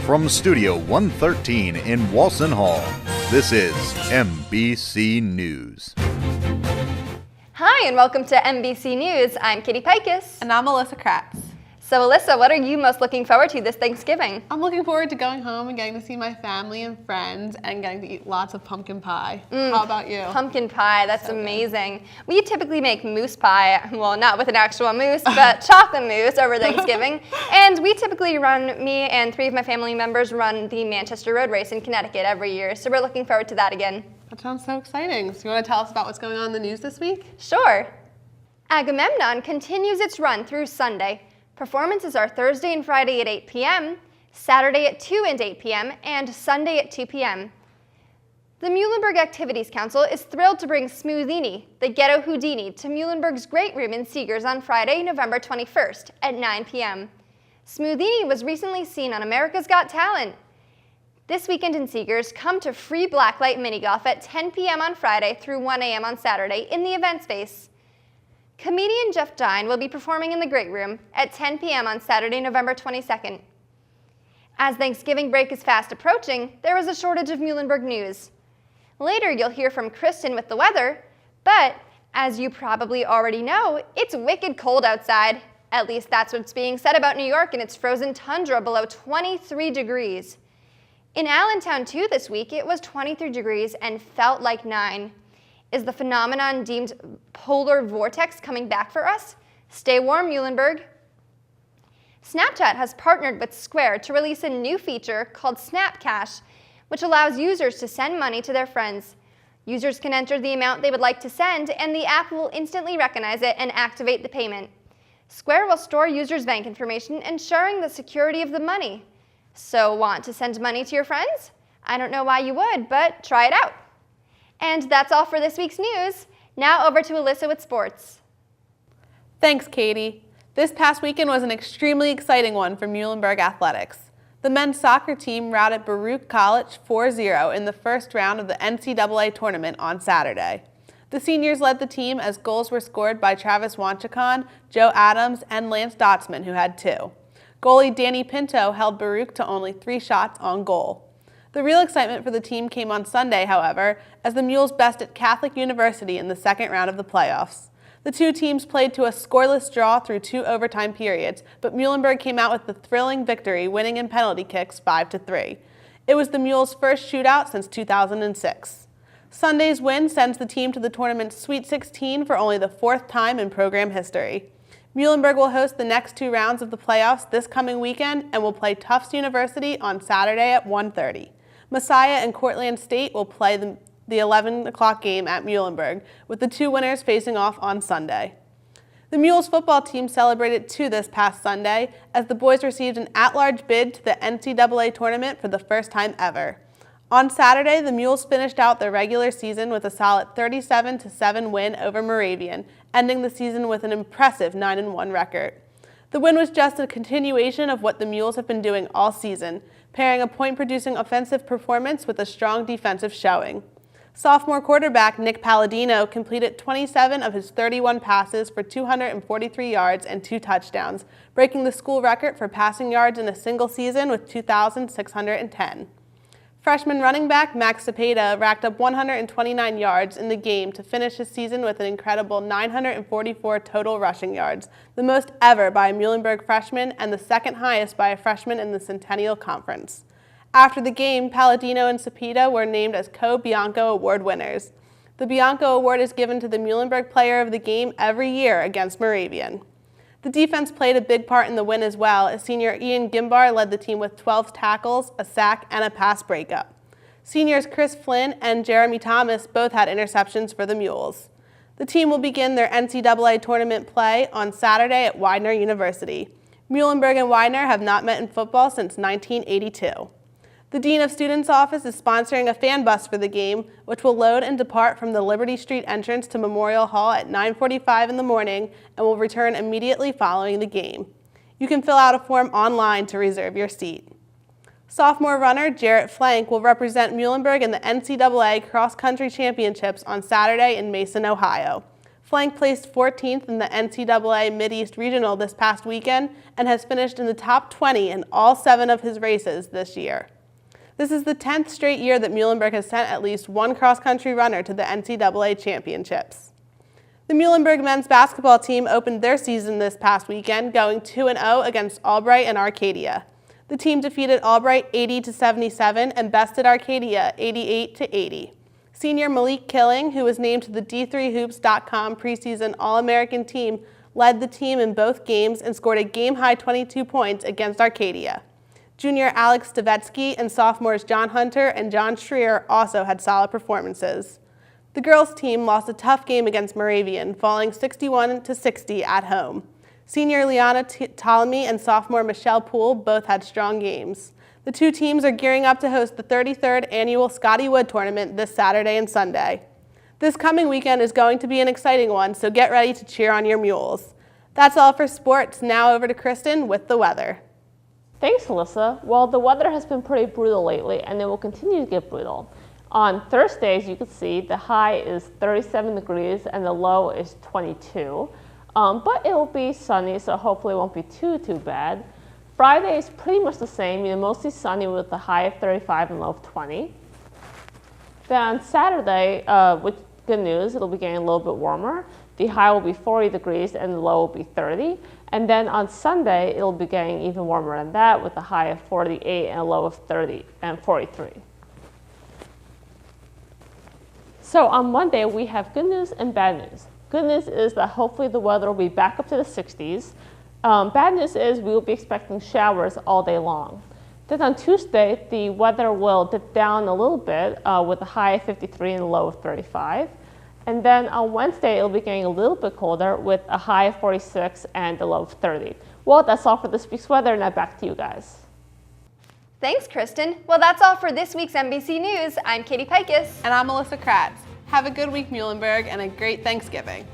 From Studio 113 in Walson Hall, this is MBC News. Hi, and welcome to MBC News. I'm Katie Pikus. And I'm Alyssa Kratz. So Alyssa, what are you most looking forward to this Thanksgiving? I'm looking forward to going home and getting to see my family and friends and getting to eat lots of pumpkin pie. How about you? Pumpkin pie, that's so amazing. Good. We typically make moose pie, well, not with an actual moose, but chocolate mousse over Thanksgiving. And we typically me and 3 of my family members run the Manchester Road Race in Connecticut every year. So we're looking forward to that again. That sounds so exciting. So you want to tell us about what's going on in the news this week? Sure. Agamemnon continues its run through Sunday. Performances are Thursday and Friday at 8 p.m., Saturday at 2 and 8 p.m., and Sunday at 2 p.m. The Muhlenberg Activities Council is thrilled to bring Smoothini, the ghetto Houdini, to Muhlenberg's Great Room in Seegers on Friday, November 21st at 9 p.m. Smoothini was recently seen on America's Got Talent. This weekend in Seegers, come to free blacklight mini golf at 10 p.m. on Friday through 1 a.m. on Saturday in the event space. Comedian Jeff Dine will be performing in the Great Room at 10 p.m. on Saturday, November 22nd. As Thanksgiving break is fast approaching, there is a shortage of Muhlenberg news. Later, you'll hear from Kristen with the weather, but as you probably already know, it's wicked cold outside. At least that's what's being said about New York and its frozen tundra below 23 degrees. In Allentown, too, this week, it was 23 degrees and felt like 9. Is the phenomenon deemed polar vortex coming back for us? Stay warm, Muhlenberg. Snapchat has partnered with Square to release a new feature called Snap Cash, which allows users to send money to their friends. Users can enter the amount they would like to send, and the app will instantly recognize it and activate the payment. Square will store users' bank information, ensuring the security of the money. So, want to send money to your friends? I don't know why you would, but try it out. And that's all for this week's news. Now over to Alyssa with sports. Thanks, Katie. This past weekend was an extremely exciting one for Muhlenberg athletics. The men's soccer team routed Baruch College 4-0 in the first round of the NCAA tournament on Saturday. The seniors led the team as goals were scored by Travis Wanchicon, Joe Adams, and Lance Dotsman, who had 2. Goalie Danny Pinto held Baruch to only 3 shots on goal. The real excitement for the team came on Sunday, however, as the Mules bested Catholic University in the second round of the playoffs. The two teams played to a scoreless draw through 2 overtime periods, but Muhlenberg came out with the thrilling victory, winning in penalty kicks 5-3. It was the Mules' first shootout since 2006. Sunday's win sends the team to the tournament's Sweet 16 for only the 4th time in program history. Muhlenberg will host the next 2 rounds of the playoffs this coming weekend and will play Tufts University on Saturday at 1:30. Messiah and Cortland State will play the 11 o'clock game at Muhlenberg, with the 2 winners facing off on Sunday. The Mules football team celebrated too this past Sunday as the boys received an at-large bid to the NCAA tournament for the first time ever. On Saturday, the Mules finished out their regular season with a solid 37-7 win over Moravian, ending the season with an impressive 9-1 record. The win was just a continuation of what the Mules have been doing all season, pairing a point-producing offensive performance with a strong defensive showing. Sophomore quarterback Nick Palladino completed 27 of his 31 passes for 243 yards and 2 touchdowns, breaking the school record for passing yards in a single season with 2,610. Freshman running back Max Cepeda racked up 129 yards in the game to finish his season with an incredible 944 total rushing yards, the most ever by a Muhlenberg freshman and the second highest by a freshman in the Centennial Conference. After the game, Palladino and Cepeda were named as Co-Bianco Award winners. The Bianco Award is given to the Muhlenberg Player of the Game every year against Moravian. The defense played a big part in the win as well, as senior Ian Gimbar led the team with 12 tackles, a sack, and a pass breakup. Seniors Chris Flynn and Jeremy Thomas both had interceptions for the Mules. The team will begin their NCAA tournament play on Saturday at Widener University. Muhlenberg and Widener have not met in football since 1982. The Dean of Students' office is sponsoring a fan bus for the game, which will load and depart from the Liberty Street entrance to Memorial Hall at 9:45 in the morning and will return immediately following the game. You can fill out a form online to reserve your seat. Sophomore runner Jarrett Flank will represent Muhlenberg in the NCAA Cross Country Championships on Saturday in Mason, Ohio. Flank placed 14th in the NCAA Mid-East Regional this past weekend and has finished in the top 20 in all 7 of his races this year. This is the 10th straight year that Muhlenberg has sent at least one cross-country runner to the NCAA championships. The Muhlenberg men's basketball team opened their season this past weekend going 2-0 against Albright and Arcadia. The team defeated Albright 80-77 and bested Arcadia 88-80. Senior Malik Killing, who was named to the D3Hoops.com preseason All-American team, led the team in both games and scored a game-high 22 points against Arcadia. Junior Alex Stavetsky and sophomores John Hunter and John Schreer also had solid performances. The girls' team lost a tough game against Moravian, falling 61-60 at home. Senior Liana Ptolemy and sophomore Michelle Poole both had strong games. The two teams are gearing up to host the 33rd annual Scotty Wood Tournament this Saturday and Sunday. This coming weekend is going to be an exciting one, so get ready to cheer on your mules. That's all for sports. Now over to Kristen with the weather. Thanks, Alyssa. Well, the weather has been pretty brutal lately, and it will continue to get brutal. On Thursday, as you can see, the high is 37 degrees and the low is 22. But it will be sunny, so hopefully it won't be too bad. Friday is pretty much the same, mostly sunny with a high of 35 and low of 20. Then on Saturday, with good news, it'll be getting a little bit warmer. The high will be 40 degrees and the low will be 30. And then on Sunday, it'll be getting even warmer than that with a high of 48 and a low of 30 and 43. So on Monday, we have good news and bad news. Good news is that hopefully the weather will be back up to the 60s. Bad news is we will be expecting showers all day long. Then on Tuesday, the weather will dip down a little bit with a high of 53 and a low of 35. And then on Wednesday, it'll be getting a little bit colder with a high of 46 and a low of 30. Well, that's all for this week's weather. Now back to you guys. Thanks, Kristen. Well, that's all for this week's MBC News. I'm Katie Pikus. And I'm Alyssa Kratz. Have a good week, Muhlenberg, and a great Thanksgiving.